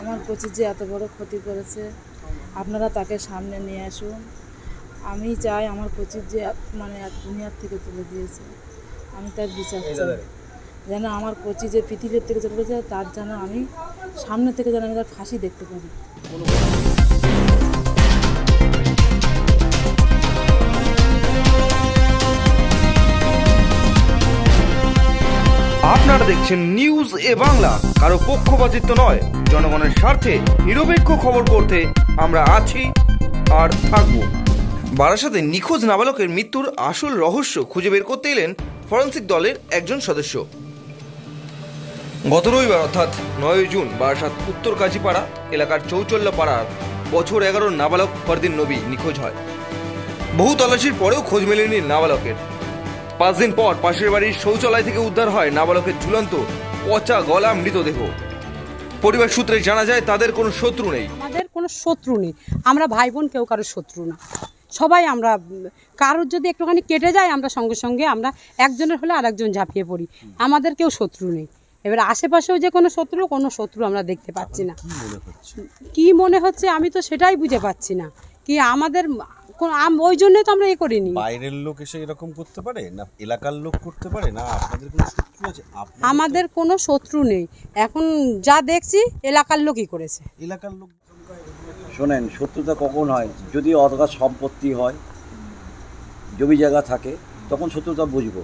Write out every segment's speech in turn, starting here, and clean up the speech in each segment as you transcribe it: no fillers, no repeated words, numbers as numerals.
আমার কোচি যে এত বড় ক্ষতি করেছে, আপনারা তাকে সামনে নিয়ে আসুন। আমি চাই আমার কোচির যে দুনিয়ার থেকে তুলে দিয়েছে, আমি তার বিচার চাই। যেন আমার কোচি যে পৃথিবীর থেকে চলে গেছে, তার যেন আমি সামনে থেকে যেন আমি তার ফাঁসি দেখতে পারি। আপনারা দেখছেন নিউজ এ বাংলা। কারো পক্ষপাতিত্ব নয়, জনগণের স্বার্থে নিরপেক্ষ খবর করতে আমরা আছি আর থাকব। বারাসাতে নিখোঁজ নাবালকের মৃত্যুর আসল রহস্য খুঁজে বের করতে এলেন ফরেন্সিক দলের একজন সদস্য। গত রবিবার অর্থাৎ 9 জুন বারাসাত উত্তর কাজীপাড়া এলাকার চৌচল্লা পাড়ার বছর 11 নাবালক ফরদিন নবী নিখোঁজ হয়। বহু তল্লাশির পরেও খোঁজ মেলেনি নাবালকের। 5 দিন পর পাশের বাড়ির শৌচালয় থেকে উদ্ধার হয় নাবালকের ঝুলন্ত পচা গলা মৃতদেহ। পরিবার সূত্রে জানা যায় তাদের কোনো শত্রু নেই। আমাদের কোনো শত্রু নেই, আমরা ভাই বোন কেউ কারোর শত্রু না। সবাই আমরা কারোর যদি একটুখানি কেটে যায় আমরা সঙ্গে সঙ্গে আমরা একজনের হলে আরেকজন ঝাঁপিয়ে পড়ি। আমাদের কেউ শত্রু নেই। এবার আশেপাশেও যে কোনো শত্রু আমরা দেখতে পাচ্ছি না। কি মনে হচ্ছে আমি তো সেটাই বুঝে পাচ্ছি না। কি আমাদের ওই জন্যই তো আমরা করিনি। বাইরের লোক এসে এরকম করতে পারে না, এলাকার লোক করতে পারে না, আপনাদের কোনো শত্রু আছে? আমাদের কোনো শত্রু নেই, এখন যা দেখছি এলাকার লোকই করেছে। এলাকার লোক শোনেন, শত্রুতা কখন হয়? যদি অতগাছ সম্পত্তি হয়, জমি জায়গা থাকে, তখন শত্রুতা বুঝবো।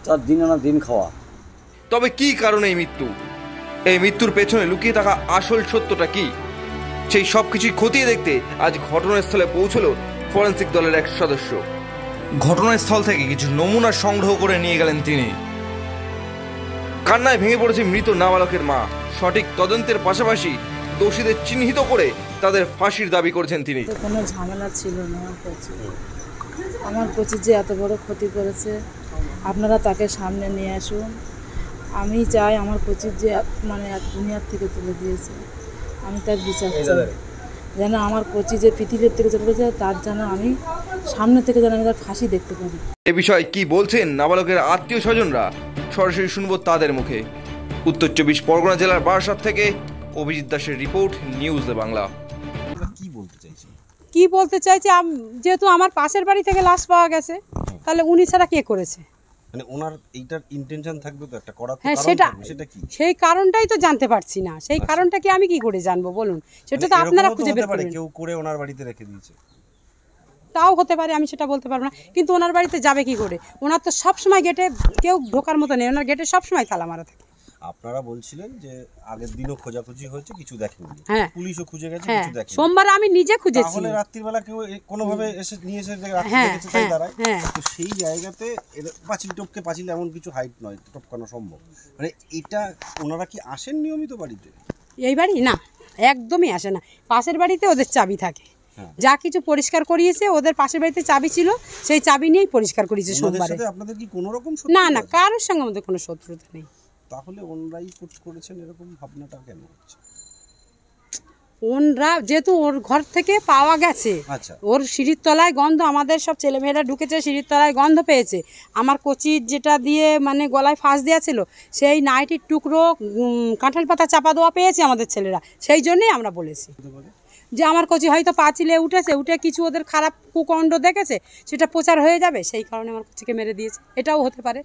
তার দিন আনা দিন খাওয়া। তবে কি কারণে এই মৃত্যুর পেছনে লুকিয়ে থাকা আসল সত্যটা কি, সেই সবকিছুই খতিয়ে দেখতে আজ ঘটনাস্থলে পৌঁছলো ফরেন্সিক দলের এক সদস্য। ঘটনাস্থল থেকে কিছু নমুনা সংগ্রহ করে নিয়ে গেলেন তিনি। কান্নায় ভেঙে পড়েছে মৃত নাবালকের মা। সঠিক তদন্তের পাশাপাশি দোষীদের চিহ্নিত করে তাদের ফাঁসির দাবি করেছেন তিনি। কোনো ঝামেলা ছিল না আমার কোচি যে এত বড় ক্ষতি করেছে, আপনারা তাকে সামনে নিয়ে আসুন। আমি চাই আমার কোচির যে দুনিয়ার থেকে তুলে দিয়েছে, আমি তার বিচার চাই। যেন আমার কোচি যে পৃথিবীর থেকে চলে গেছে, তার যেন আমি সামনে থেকে যেন আমি তার ফাঁসি দেখতে পারি। এ বিষয়ে কি বলছেন নাবালকের আত্মীয় স্বজনরা, সরাসরি শুনবো তাদের মুখে। উত্তর 24 পরগনা জেলার বারাসাত থেকে অভিজিৎ দাসের রিপোর্ট, নিউজ বাংলা। কি বলতে চাইছি, যেহেতু আমার পাশের বাড়ি থেকে লাশ পাওয়া গেছে, তাহলে উনি ছাড়া কে করেছে? মানে ওনার এইটার ইন্টেনশন থাকবে তো একটা করার। হ্যাঁ, সেটা কি? সেই কারণটাই তো জানতে পারছি না। সেই কারণটা কি আমি কি করে জানবো বলুন? সেটা তো আপনারা খুঁজে বের করবেন। কেউ করে ওনার বাড়িতে রেখে দিয়েছে, তাও হতে পারে, আমি সেটা বলতে পারবো না। কিন্তু ওনার বাড়িতে যাবে কি করে? ওনার তো সবসময় গেটে কেউ ঢোকার মতো নেই, ওনার গেটে সবসময় তালা মারা থাকে। আপনারা বলছিলেন যে আগের দিনও খোঁজাখুঁজি হয়েছে, কিছু দেখেননি। হ্যাঁ, পুলিশও খুঁজে গেছে, কিছু দেখেনি। সোমবার আমি নিজে খুঁজেছি। তাহলে রাত্রিবেলা কেউ কোনোভাবে এসে নিয়ে এসে দেখেছে, তাই দাঁড়ায়। তো সেই জায়গাতে পাঁচিল টপকে, পাঁচিল এমন কিছু হাইট নয়, টপকানো সম্ভব। মানে এটা ওনারা কি আসেন নিয়মিত বাড়িতে? এই বাড়ি না, একদমই আসে না। পাশের বাড়িতে ওদের চাবি থাকে, যা কিছু পরিষ্কার করিয়েছে ওদের পাশের বাড়িতে চাবি ছিল, সেই চাবি নিয়েই পরিষ্কার করিয়েছে সোমবারে। আপনাদের কি কোনো রকম না, কারোর সঙ্গে আমাদের কোনো শত্রুতা নেই। তাহলে ওনরাই করেছেন, এরকম ভাবনাটা কেন হচ্ছে? ওনরা যেহেতু ওর ঘর থেকে পাওয়া গেছে, ওর সিঁড়ির তলায় গন্ধ, আমাদের সব ছেলেমেয়েরা ঢুকেছে, সিঁড়ির তলায় গন্ধ পেয়েছে। আমার কোচির যেটা দিয়ে গলায় ফাঁস দেওয়া ছিল, সেই নাইটির টুকরো, কাঁঠাল পাতা চাপা দেওয়া পেয়েছে আমাদের ছেলেরা। সেই জন্যই আমরা বলেছি যে আমার কোচি হয়তো পাঁচিলে উঠে কিছু ওদের খারাপ কুকাণ্ড দেখেছে, সেটা প্রচার হয়ে যাবে, সেই কারণে আমার কোচিকে মেরে দিয়েছে। এটাও হতে পারে,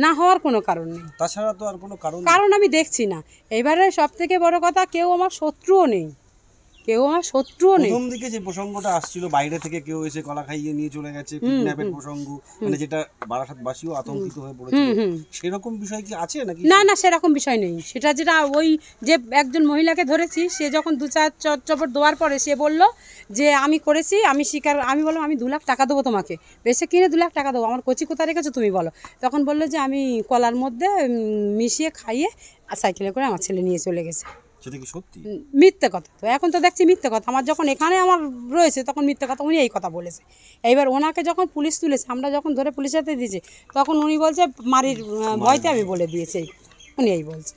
না হওয়ার কোনো কারণ নেই। তাছাড়া তো আর কোনো কারণ আমি দেখছি না। এবারে সব থেকে বড় কথা, কেউ আমার শত্রুও নেই। প্রথম দিকে যে প্রসঙ্গটা আসছিল বাইরে থেকে কেউ এসে কলা খাইয়ে নিয়ে চলে গেছে, কিডন্যাপের প্রসঙ্গ, যেটা বারাসাতবাসীও আতঙ্কিত হয়ে পড়েছে, সেরকম বিষয় কি আছে নাকি? না, সেরকম বিষয় নেই। সেটা যেটা ওই যে একজন মহিলাকে ধরেছি, সে যখন 2-4 চট দেওয়ার পরে সে বলল যে আমি করেছি, আমি বললাম আমি 2 লাখ টাকা দেবো তোমাকে, বেশি কিনে 2 লাখ টাকা দেবো, আমার কোচি কোথায় রেখেছো তুমি বলো। তখন বললো যে আমি কলার মধ্যে মিশিয়ে খাইয়ে সাইকেলে করে আমার ছেলে নিয়ে চলে গেছে। সেটা কি সত্যি? মিথ্যে কথা তো, এখন তো দেখছি মিথ্যে কথা। আমার যখন এখানে আমার রয়েছে তখন মিথ্যে কথা, উনি এই কথা বলেছে। এইবার ওনাকে যখন পুলিশ তুলেছে, আমরা যখন ধরে পুলিশের হাতে দিয়েছি, তখন উনি বলছে মারির ভয়তে আমি বলে দিয়েছি, উনি এই বলছে।